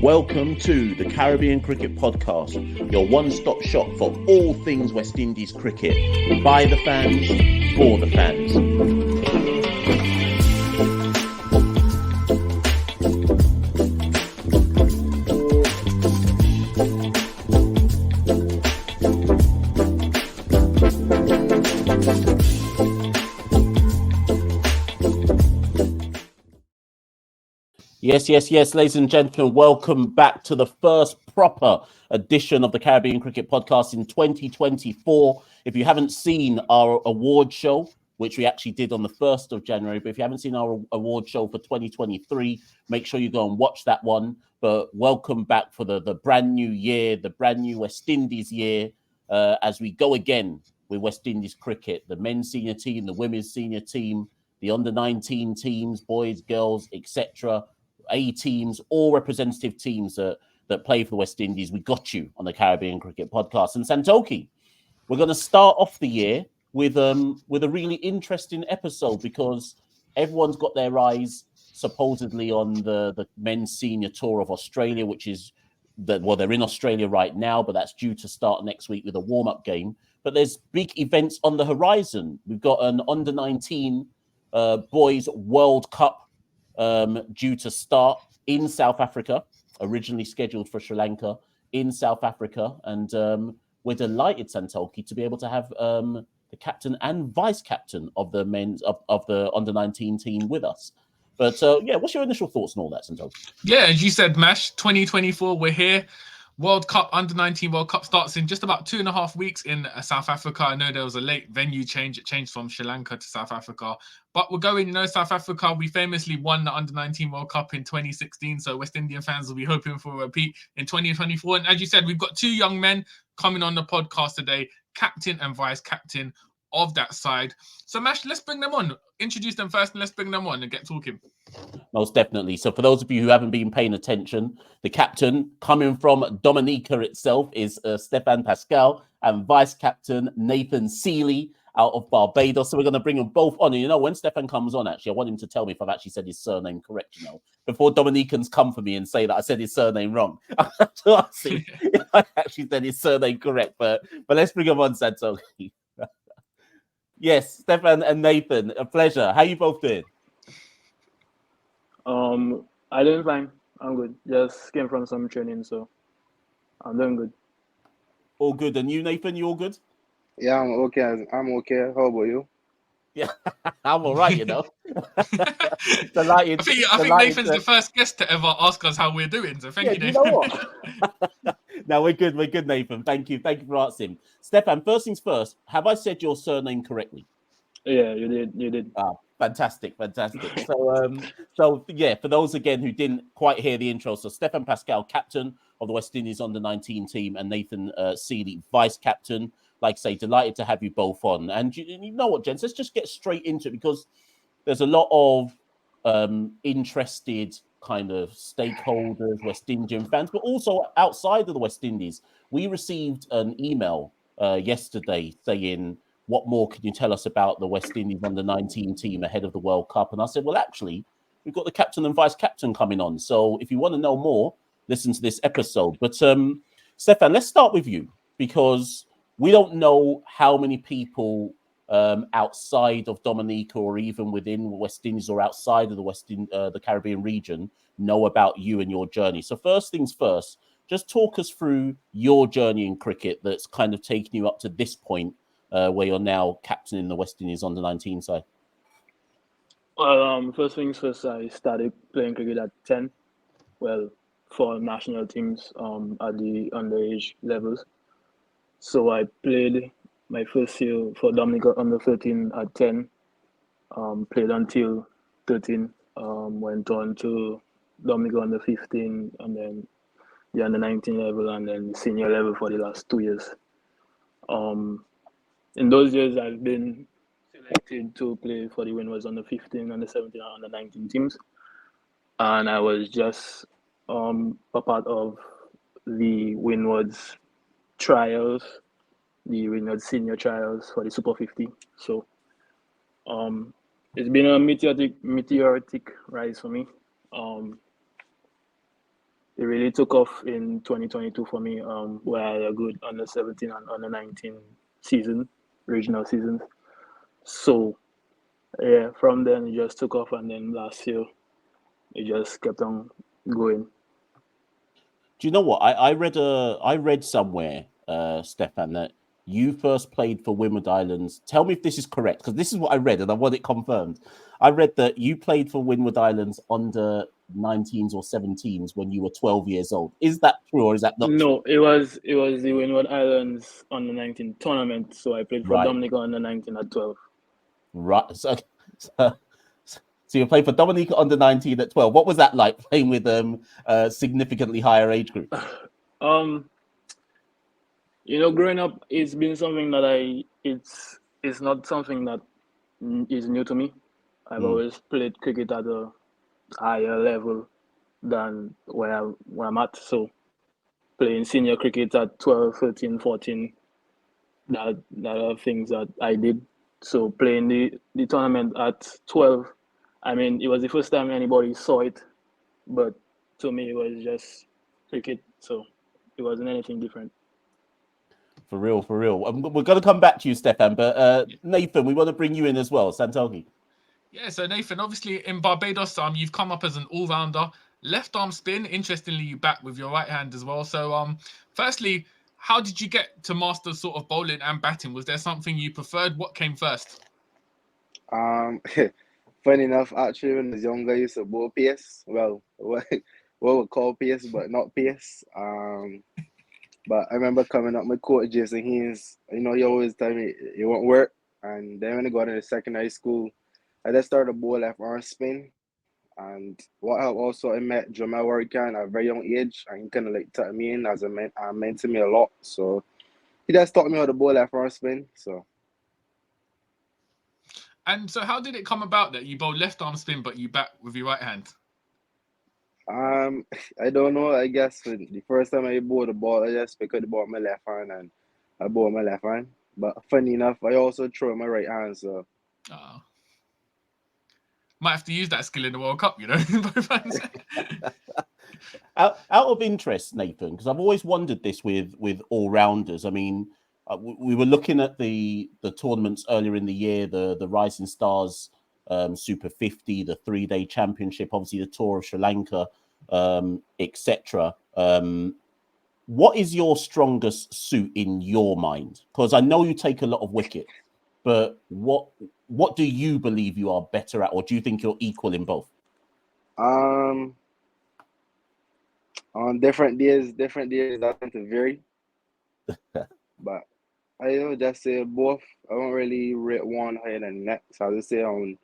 Welcome to the Caribbean Cricket Podcast, your one-stop shop for all things West Indies cricket. By the fans, for the fans. Yes, ladies and gentlemen, welcome back to the first proper edition of the Caribbean Cricket Podcast in 2024. If you haven't seen our award show, which we actually did on the 1st of January, but if you haven't seen our award show for 2023, make sure you go and watch that one. But welcome back for the brand new year, the brand new West Indies year, as we go again with West Indies cricket, the men's senior team, the women's senior team, the under-19 teams, boys, girls, etc., A teams, all representative teams that play for the West Indies. We got you on the Caribbean Cricket Podcast. And Santoki, we're going to start off the year with a really interesting episode because everyone's got their eyes supposedly on the men's senior tour of Australia, which is they're in Australia right now, but that's due to start next week with a warm-up game. But there's big events on the horizon. We've got an under-19 boys World Cup due to start in South Africa, originally scheduled for Sri Lanka in South Africa. And we're delighted, Santoki, to be able to have the captain and vice captain of the men's of the under-19 team with us. But what's your initial thoughts on all that, Santoki? Yeah, as you said, Mash, 2024, we're here. World Cup, Under-19 World Cup starts in just about 2.5 weeks in South Africa. I know there was a late venue change. It changed from Sri Lanka to South Africa. But we're going, South Africa, we famously won the Under-19 World Cup in 2016. So West Indian fans will be hoping for a repeat in 2024. And as you said, we've got two young men coming on the podcast today, captain and vice captain of that side. So Mash, let's bring them on. Introduce them first and let's bring them on and get talking. Most definitely. So for those of you who haven't been paying attention, the captain coming from Dominica itself is Stephan Pascal and vice captain Nathan Seeley out of Barbados. So we're going to bring them both on. And when Stephan comes on, actually, I want him to tell me if I've actually said his surname correct, before Dominicans come for me and say that I said his surname wrong. I have to ask him if I actually said his surname correct. But let's bring him on, Santoki. Yes, Stephan and Nathan, a pleasure. How you both doing? I doing fine. I'm good. Just came from some training, so I'm doing good. All good. And you, Nathan, you all good? Yeah, I'm okay. How about you? Yeah, I'm all right, Delighted. I think Nathan's the first guest to ever ask us how we're doing. So thank you, Nathan. You know what? No, we're good. We're good, Nathan. Thank you. Thank you for asking. Stephan, first things first, have I said your surname correctly? Yeah, you did. You did. Fantastic. So for those again who didn't quite hear the intro, so Stephan Pascal, captain of the West Indies under-19 team, and Nathan Seeley, vice captain. Like I say, delighted to have you both on. And you know what, gents, let's just get straight into it because there's a lot of interested kind of stakeholders, West Indian fans, but also outside of the West Indies. We received an email yesterday saying, what more can you tell us about the West Indies under-19 team ahead of the World Cup? And I said, well, actually, we've got the captain and vice captain coming on. So if you want to know more, listen to this episode. But Stephan, let's start with you because we don't know how many people outside of Dominica or even within West Indies or outside of the Caribbean region know about you and your journey. So first things first, just talk us through your journey in cricket that's kind of taken you up to this point where you're now captain in the West Indies under-19 side. Well, first things first, I started playing cricket at 10. Well, for national teams at the underage levels. So I played my first year for Dominica under 13 at 10. Played until 13. Went on to Dominica under 15, and then the under 19 level, and then senior level for the last 2 years. In those years, I've been selected to play for the Windwards under 15, under 17, and under 19 teams, and I was just a part of the Windwards trials, the Windwards senior trials for the Super 50. So it's been a meteoric rise for me. it really took off in 2022 for me, where I had a good under 17 and under 19 season, regional seasons. So yeah, from then it just took off, and then last year it just kept on going. Do you know what? I read somewhere, Stephan, that you first played for Windward Islands. Tell me if this is correct, because this is what I read and I want it confirmed. I read that you played for Windward Islands under 19s or 17s when you were 12 years old. Is that true or is that not true? No, it was the Windward Islands under 19 tournament. So I played for Right. Dominica under 19 at 12. Right. So you played for Dominica under 19 at 12. What was that like, playing with significantly higher age group? Growing up, it's been something that it's not something that is new to me. I've always played cricket at a higher level than where I'm at. So playing senior cricket at 12, 13, 14, that are things that I did. So playing the tournament at 12, I mean, it was the first time anybody saw it, but to me, it was just cricket. So it wasn't anything different. For real. We're going to come back to you, Stephan, but Nathan, we want to bring you in as well, Santoki. Yeah, so Nathan, obviously in Barbados, you've come up as an all-rounder. Left arm spin, interestingly, you back with your right hand as well. So, firstly, how did you get to master sort of bowling and batting? Was there something you preferred? What came first? Funny enough, actually, when I was younger, I used to bowl pace. Well, what we call pace, but not pace. But I remember coming up with coach Jason Haynes. He always tell me it won't work. And then when I got into secondary school, I just started to bowl left arm spin. And what helped also, I met Jamal Warrican at a very young age, and he kind of like taught me in as a mentored me a lot. So he just taught me how to bowl left arm spin. So. And so how did it come about that you bowl left arm spin, but you bat with your right hand? I don't know. I guess the first time I bowled the ball, I just picked up the ball with my left hand and I bowled my left hand. But funny enough, I also throw my right hand. So might have to use that skill in the World Cup, both hands. Out of interest, Nathan, because I've always wondered this with all rounders. I mean, we were looking at the tournaments earlier in the year, the Rising Stars Super 50, the 3-day championship, obviously the Tour of Sri Lanka, etc. What is your strongest suit in your mind? Because I know you take a lot of wicket, but what do you believe you are better at, or do you think you're equal in both? On different days I tend to vary. But I would just say both. I won't really rate one higher than the next. I'll just say on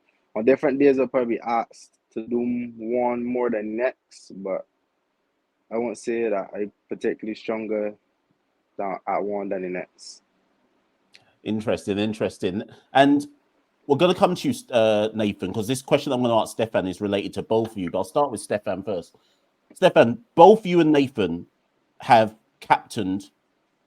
different days I'll probably be asked to do one more than next, but I won't say that I'm particularly stronger at one than the next. Interesting. And we're going to come to you, Nathan, because this question I'm going to ask Stephan is related to both of you, but I'll start with Stephan first. Stephan, both you and Nathan have captained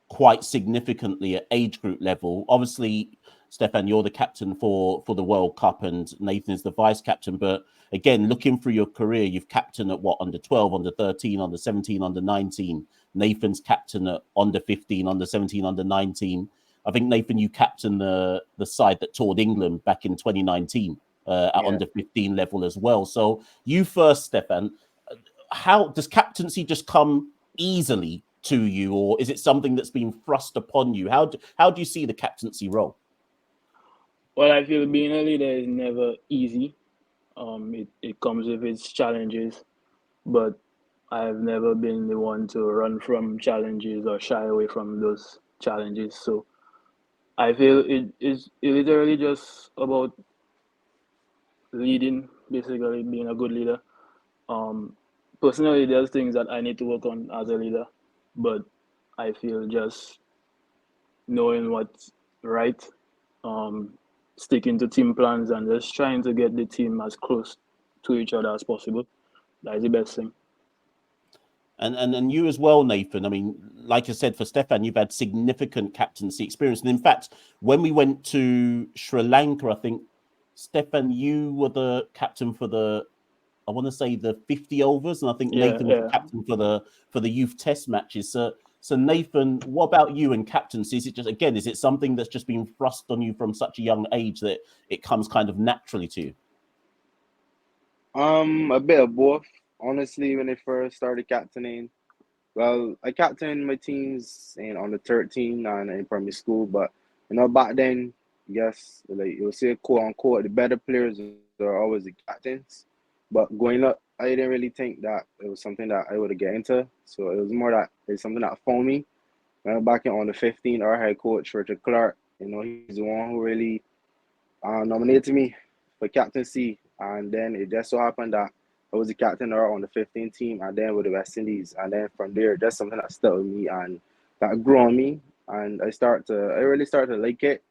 quite significantly at age group level. Obviously, Stephan, you're the captain for the World Cup and Nathan is the vice captain. But again, looking through your career, you've captained at what, under 12, under 13, under 17, under 19. Nathan's captain at under 15, under 17, under 19. I think, Nathan, you captained the side that toured England back in 2019 at under 15 level as well. So you first, Stephan, how does captaincy just come easily to you, or is it something that's been thrust upon you? How do you see the captaincy role? Well, I feel being a leader is never easy. It comes with its challenges, but I've never been the one to run from challenges or shy away from those challenges. So I feel it is literally just about leading, basically being a good leader. Personally, there's things that I need to work on as a leader, but I feel just knowing what's right, sticking to team plans and just trying to get the team as close to each other as possible. That is the best thing. And you as well, Nathan. I mean, like I said, for Stephan, you've had significant captaincy experience. And in fact, when we went to Sri Lanka, I think, Stephan, you were the captain for the I want to say the 50 overs, and I think Nathan was the captain for the youth test matches. So Nathan, what about you and captaincy? Is it something that's just been thrust on you from such a young age that it comes kind of naturally to you? A bit of both. Honestly, when I first started captaining, well, I captained my teams on the 13 and in primary school, but back then, yes, like you'll say quote unquote, the better players are always the captains. But going up, I didn't really think that it was something that I would get into. So it was more that it's something that found me. Back on the 15, our head coach, Richard Clark, he's the one who really nominated me for captaincy. And then it just so happened that I was the captain on the 15 team and then with the West Indies. And then from there, just something that stuck with me and that grew on me. And I really started to like it.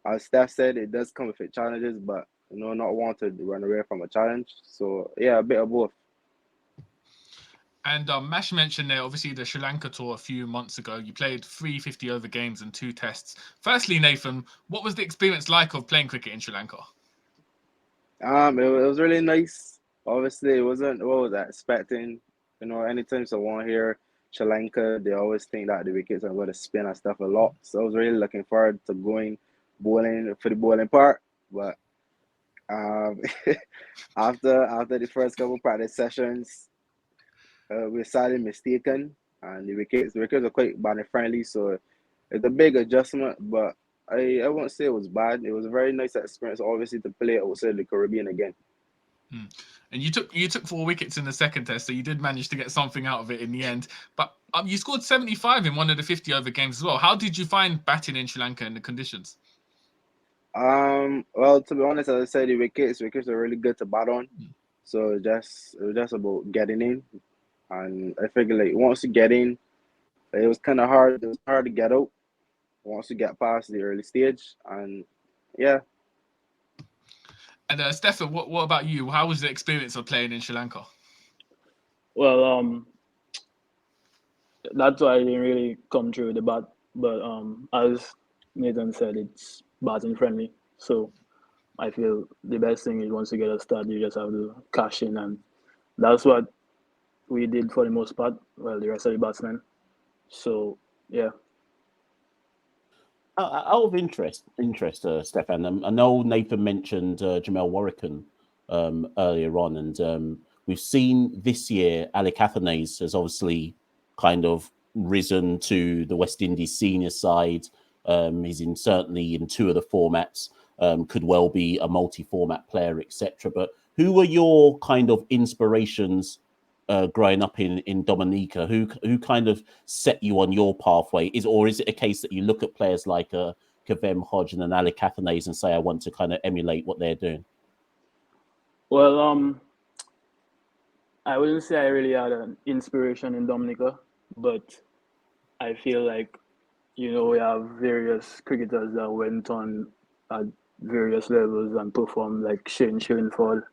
As Steph said, it does come with its challenges, but not want to run away from a challenge. So yeah, a bit of both. And Mash mentioned there, obviously, the Sri Lanka tour a few months ago. You played 3 50-over games and 2 tests. Firstly, Nathan, what was the experience like of playing cricket in Sri Lanka? It was really nice. Obviously, it wasn't what was I expecting. Anytime someone here, Sri Lanka, they always think that the wickets are going to spin and stuff a lot. So I was really looking forward to going bowling for the bowling part. But after the first couple practice sessions, we started mistaken, and the wickets are quite batter friendly, so it's a big adjustment. But I won't say it was bad. It was a very nice experience, obviously, to play outside the Caribbean again. And you took 4 wickets in the second test, so you did manage to get something out of it in the end. But you scored 75 in one of the 50-over games as well. How did you find batting in Sri Lanka in the conditions? Well, to be honest, as I said, the wickets are really good to bat on. So it was just about getting in. And I figured like once you get in, it was kind of hard. It was hard to get out once you get past the early stage. And yeah. And Stephan, what about you? How was the experience of playing in Sri Lanka? Well, that's why I didn't really come through with the bat. But as Nathan said, it's batting friendly. So I feel the best thing is once you get a start, you just have to cash in, and that's what we did for the most part. Well, the rest of the batsmen. So yeah. Out of interest, Stephan, I know Nathan mentioned Jamel Warrican earlier on, and we've seen this year Alec Athanaze has obviously kind of risen to the West Indies senior side. He's certainly in 2 of the formats, could well be a multi-format player, etc. But who were your kind of inspirations growing up in Dominica? Who kind of set you on your pathway? Is it a case that you look at players like Kavem Hodge and an Alec Athanaze and say, I want to kind of emulate what they're doing? Well, I wouldn't say I really had an inspiration in Dominica, but I feel like, we have various cricketers that went on at various levels and performed, like Shane Shillingford,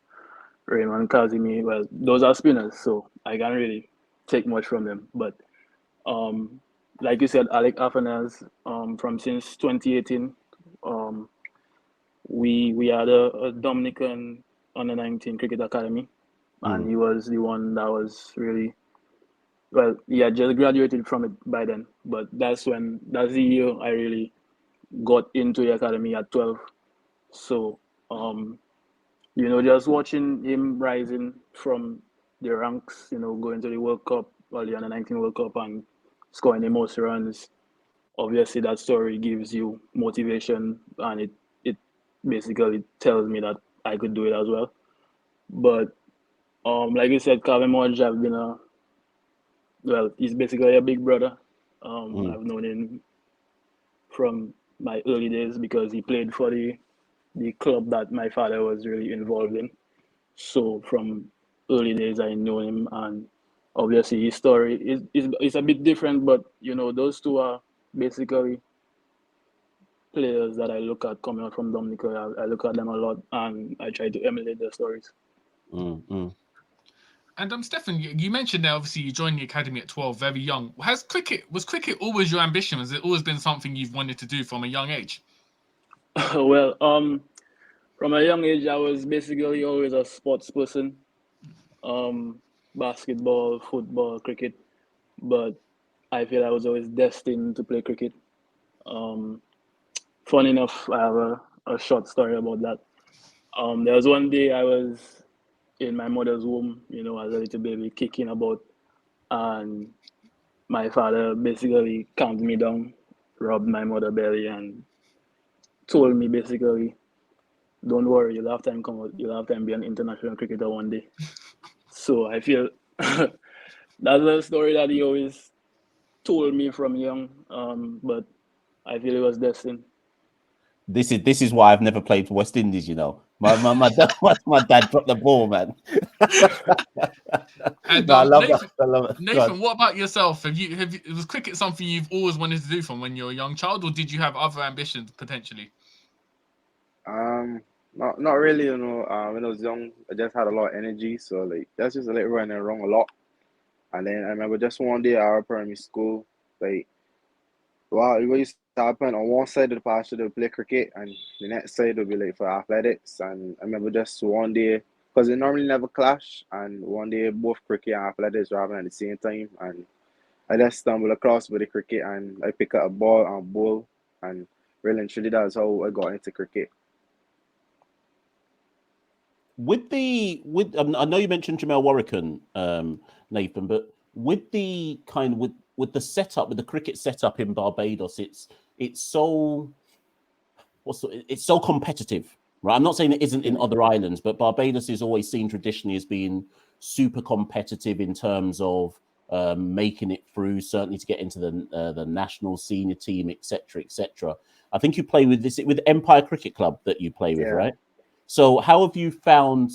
Raymond Kazimi. Well, those are spinners, so I can't really take much from them. But like you said, Alec Athanaze, from since 2018, we had a Dominican under-19 cricket academy, and he was the one that was really, well, he had just graduated from it by then, but that's the year I really got into the academy at 12. So just watching him rising from the ranks, going to the World Cup, well, the under-19 World Cup, and scoring the most runs, obviously that story gives you motivation, and it basically tells me that I could do it as well. But like you said, Kavem Hodge, I've been he's basically a big brother. I've known him from my early days because he played for the club that my father was really involved in. So from early days, I know him, and obviously his story is a bit different, but those two are basically players that I look at coming out from Dominica. I look at them a lot, and I try to emulate their stories. And Stephan, you mentioned there, obviously you joined the academy at 12, very young. Was cricket always your ambition? Has it always been something you've wanted to do from a young age? Well, from a young age, I was basically always a sports person. basketball, football, cricket, but I feel I was always destined to play cricket. Um, Fun enough, I have a short story about that. There was one day I was in my mother's womb, as a little baby, kicking about, and my father basically calmed me down, rubbed my mother belly, and told me basically, "Don't worry, you'll have time come out. You'll have time be an international cricketer one day." So I feel that's a story that he always told me from young. But I feel it was destined. This is why I've never played for West Indies. My dad dropped the ball, man. And No, I love Nathan, that. I love it. Nathan, what about yourself? Was cricket something you've always wanted to do from when you were a young child, or did you have other ambitions potentially? Not really. When I was young, I just had a lot of energy, so like that's just like running around a lot. And then I remember just one day at our primary school, like, well, it used to happen on one side of the pasture they'll play cricket, and the next side will be like for athletics. And I remember just one day, because they normally never clash, and one day both cricket and athletics were happening at the same time, and I just stumbled across with the cricket, and I pick up a ball and bowl, and really and truly that's how I got into cricket. I know you mentioned Jamel Warrican, Nathan, but with the with the setup, with the cricket setup in Barbados, it's so competitive, right? I'm not saying it isn't in other islands, but Barbados is always seen traditionally as being super competitive in terms of making it through, certainly to get into the national senior team, etc., etc. I think you play with Empire Cricket Club that you play with, right? So how have you found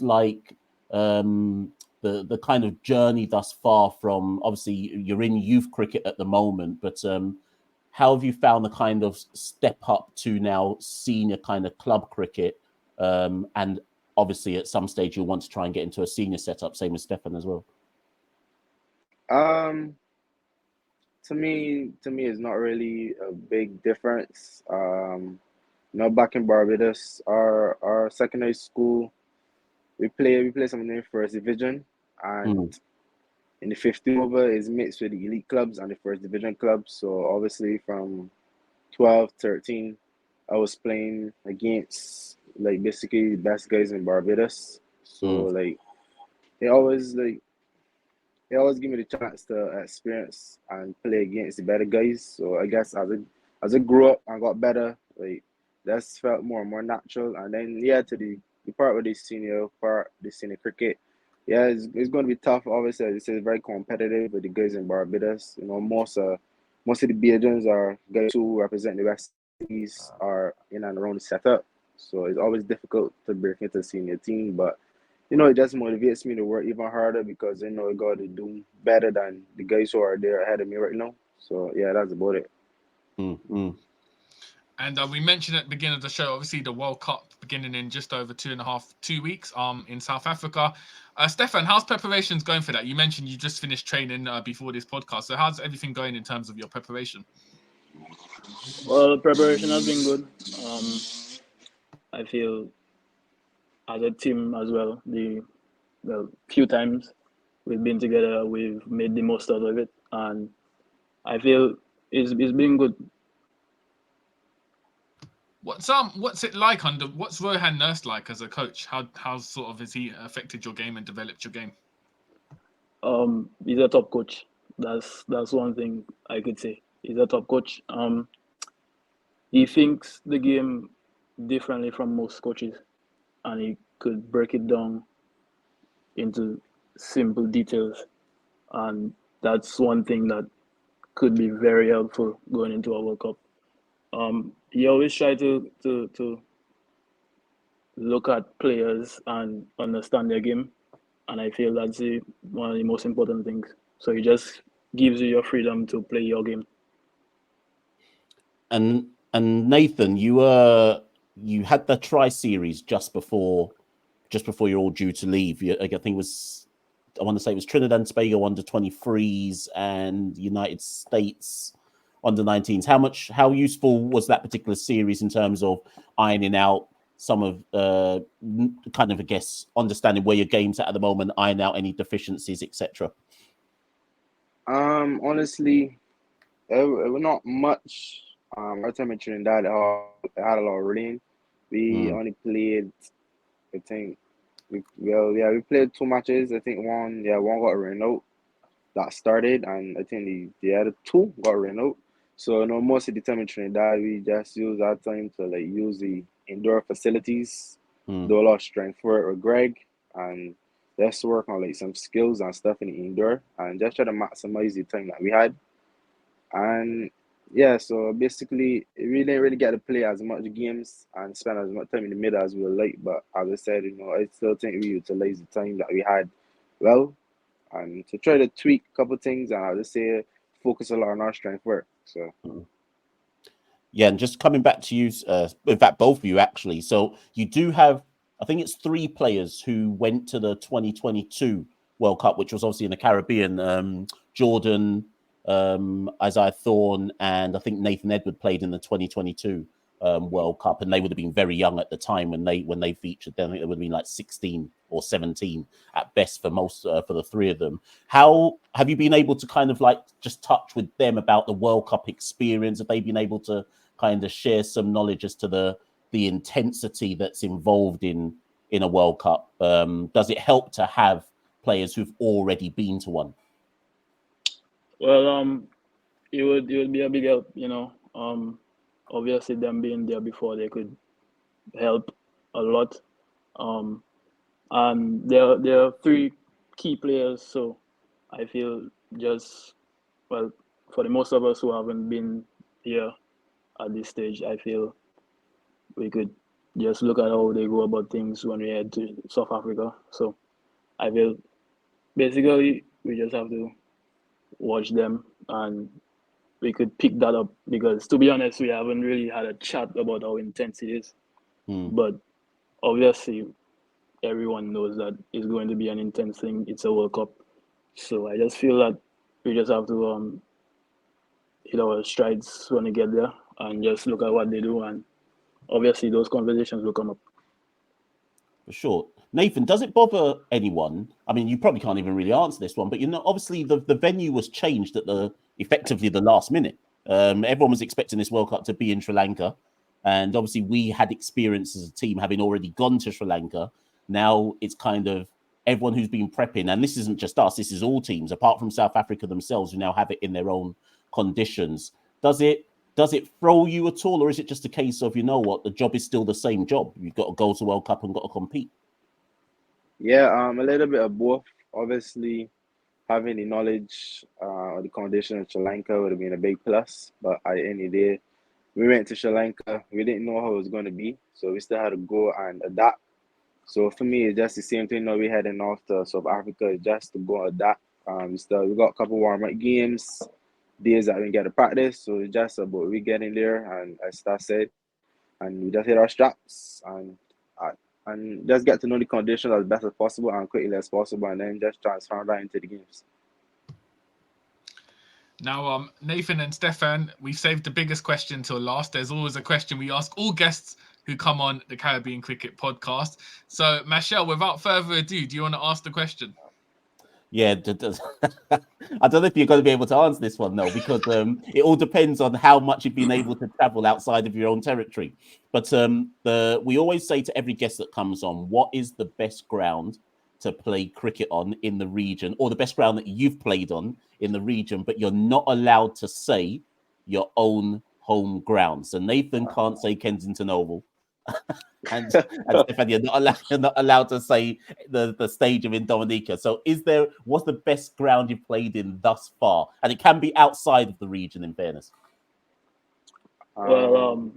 the kind of journey thus far from, obviously you're in youth cricket at the moment, but how have you found the kind of step up to now senior kind of club cricket? And obviously at some stage you'll want to try and get into a senior setup, same as Stephan as well. To me it's not really a big difference. Back in Barbados, our secondary school, we play something in first division, and in the 50 over is mixed with the elite clubs and the first division clubs. So obviously from 12, 13, I was playing against like basically the best guys in Barbados. So like they always give me the chance to experience and play against the better guys. So I guess as I grew up and got better, like that's felt more and more natural. And then to the part with the senior cricket, it's going to be tough. Obviously, it's very competitive with the guys in Barbados. Most of the Bajans are guys who represent the West Indies are in and around the setup. So it's always difficult to break into the senior team, but it just motivates me to work even harder because I got to do better than the guys who are there ahead of me right now. So yeah, that's about it. And we mentioned at the beginning of the show, obviously the World Cup beginning in just over 2 weeks in South Africa. Stephan, how's preparations going for that? You mentioned you just finished training before this podcast. So how's everything going in terms of your preparation? Well, preparation has been good. I feel as a team as well, few times we've been together, we've made the most out of it, and I feel it's been good. What's it like what's Rohan Nurse like as a coach? How sort of has he affected your game and developed your game? He's a top coach. That's one thing I could say. He's a top coach. He thinks the game differently from most coaches, and he could break it down into simple details, and that's one thing that could be very helpful going into a World Cup. He always try to look at players and understand their game, and I feel that's one of the most important things. So he just gives you your freedom to play your game. And Nathan, you had the Tri Series just before you're all due to leave. I think I want to say it was Trinidad and Tobago under 23s and United States under 19s. How useful was that particular series in terms of ironing out some of kind of, I guess, understanding where your game's at the moment, iron out any deficiencies, etc.? Honestly, it was not much. Our time in Trinidad had a lot of rain. We only played, I think, we played 2 matches. I think one got rained out. That started, and I think the other 2 got rained out. So most of the time in Trinidad, we just use that time to like use the indoor facilities, do a lot of strength work with Greg, and just work on like some skills and stuff in the indoor, and just try to maximize the time that we had. And yeah, so basically, we didn't really get to play as much games and spend as much time in the middle as we would like. But as I said, I still think we utilized the time that we had well, and to try to tweak a couple things, and I'll just say focus a lot on our strength work. So. Yeah, and just coming back to you, in fact, both of you actually. So you do have, I think it's 3 players who went to the 2022 World Cup, which was obviously in the Caribbean. Jordan, Isaiah Thorne, and I think Nathan Edward played in the 2022 World Cup, and they would have been very young at the time when they featured. Then I think they would have been like 16 or 17 at best for most for the 3 of them. How have you been able to kind of like just touch with them about the World Cup experience? Have they been able to kind of share some knowledge as to the intensity that's involved in a World Cup? Does it help to have players who've already been to one? Well, it would be a big help, obviously them being there before, they could help a lot. And there are 3 key players, so I feel for the most of us who haven't been here at this stage, I feel we could just look at how they go about things when we head to South Africa. So I feel basically we just have to watch them, and we could pick that up, because to be honest, we haven't really had a chat about how intense it is. But obviously everyone knows that it's going to be an intense thing. It's a World Cup. So I just feel that we just have to hit our strides when we get there and just look at what they do, and obviously those conversations will come up. For sure. Nathan, does it bother anyone? I mean, you probably can't even really answer this one, but obviously the venue was changed at effectively the last minute. Everyone was expecting this World Cup to be in Sri Lanka, and obviously we had experience as a team having already gone to Sri Lanka. Now it's kind of everyone who's been prepping, and this isn't just us, this is all teams, apart from South Africa themselves, who now have it in their own conditions. Does it throw you at all, or is it just a case of, the job is still the same job? You've got to go to World Cup and got to compete. Yeah, a little bit of both. Obviously, having the knowledge of the condition of Sri Lanka would have been a big plus. But at the end of the day, we went to Sri Lanka. We didn't know how it was going to be, so we still had to go and adapt. So for me, it's just the same thing. We're heading off to South Africa just to go and adapt. We got a couple warm-up games, days that we get to practice. So it's just about we get in there, and as Steph said, and we just hit our straps and just get to know the conditions as best as possible and quickly as possible, and then just transfer that into the games. Now, Nathan and Stephan, we've saved the biggest question till last. There's always a question we ask all guests who come on the Caribbean Cricket Podcast. So, Michelle, without further ado, do you want to ask the question? Yeah, I don't know if you're going to be able to answer this one, though, because it all depends on how much you've been able to travel outside of your own territory. But we always say to every guest that comes on, what is the best ground to play cricket on in the region, or the best ground that you've played on in the region, but you're not allowed to say your own home ground. So Nathan can't say Kensington Oval. and Stephan, you're not allowed to say the stadium in Dominica. So what's the best ground you've played in thus far? And it can be outside of the region, in fairness. Well,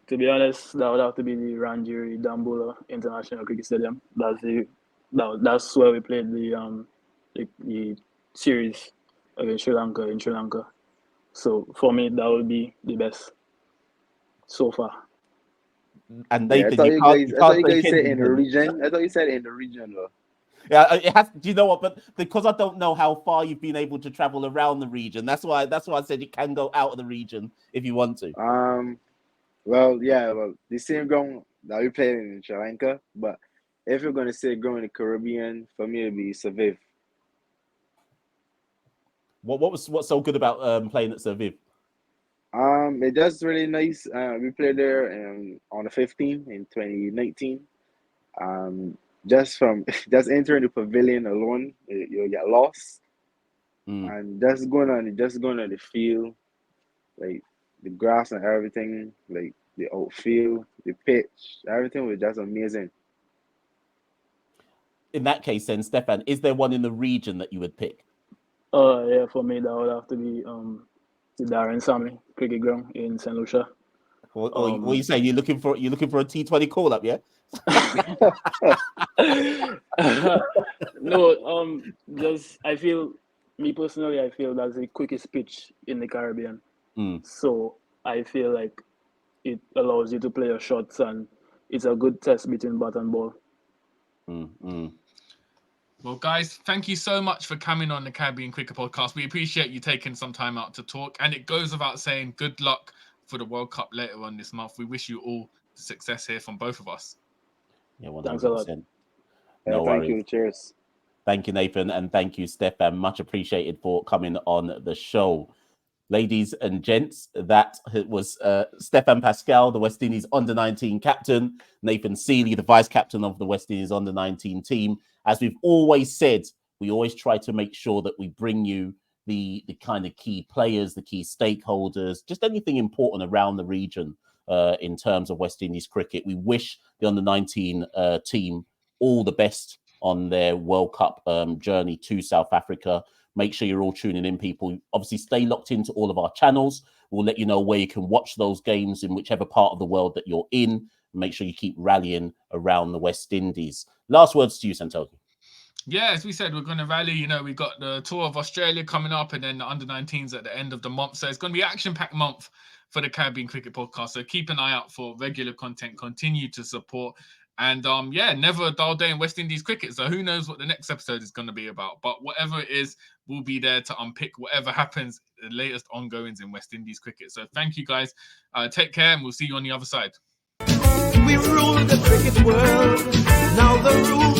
to be honest, that would have to be the Ranjiri Dambulla International Cricket Stadium. That's where we played the series against Sri Lanka in Sri Lanka. So for me, that would be the best so far. And Nathan, I thought you guys said in the region. I thought you said in the region, though. Yeah, it has. Do you know what? But because I don't know how far you've been able to travel around the region, that's why I said you can go out of the region if you want to. Well, the same ground that we played in Sri Lanka. But if you're going to say growing the Caribbean, for me, it'd be Saviv. What's so good about playing at Saviv? It just really nice. We played there on the 15th in 2019. Just entering the pavilion alone, you'll get lost. And just going on the field, like the grass and everything, like the outfield, the pitch, everything was just amazing. In that case, then, Stephan, is there one in the region that you would pick? Yeah, for me that would have to be the Darren Sammy cricket ground in St. Lucia. What you say? You're looking for a T20 call up, yeah? No, just I feel that's the quickest pitch in the Caribbean. So I feel like it allows you to play your shots, and it's a good test between bat and ball. Well, guys, thank you so much for coming on the Caribbean Cricket Podcast. We appreciate you taking some time out to talk. And it goes without saying, good luck for the World Cup later on this month. We wish you all success here from both of us. Yeah, 100%. Thanks a lot. No thank worries. you. Cheers. Thank you, Nathan, and thank you, Stephan. Much appreciated for coming on the show. Ladies and gents, that was Stephan Pascal, the West Indies under-19 captain, Nathan Seeley, the vice-captain of the West Indies under-19 team. As we've always said, we always try to make sure that we bring you the kind of key players, the key stakeholders, just anything important around the region in terms of West Indies cricket. We wish the under-19 team all the best on their World Cup journey to South Africa. Make sure you're all tuning in, people. Obviously, stay locked into all of our channels. We'll let you know where you can watch those games in whichever part of the world that you're in. Make sure you keep rallying around the West Indies. Last words to you, Santoki. Yeah, as we said, we're going to rally. You know, we've got the tour of Australia coming up and then the under-19s at the end of the month. So it's going to be an action-packed month for the Caribbean Cricket Podcast. So keep an eye out for regular content. Continue to support. And never a dull day in West Indies cricket. So who knows what the next episode is going to be about. But whatever it is, we'll be there to unpick whatever happens, the latest ongoings in West Indies cricket. So thank you, guys. Take care, and we'll see you on the other side. We rule the cricket world. Now the rule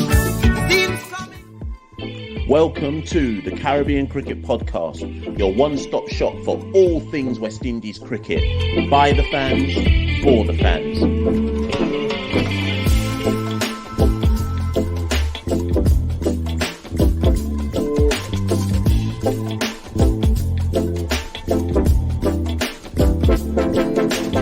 seems coming. Welcome to the Caribbean Cricket Podcast, your one-stop shop for all things West Indies cricket. By the fans, for the fans.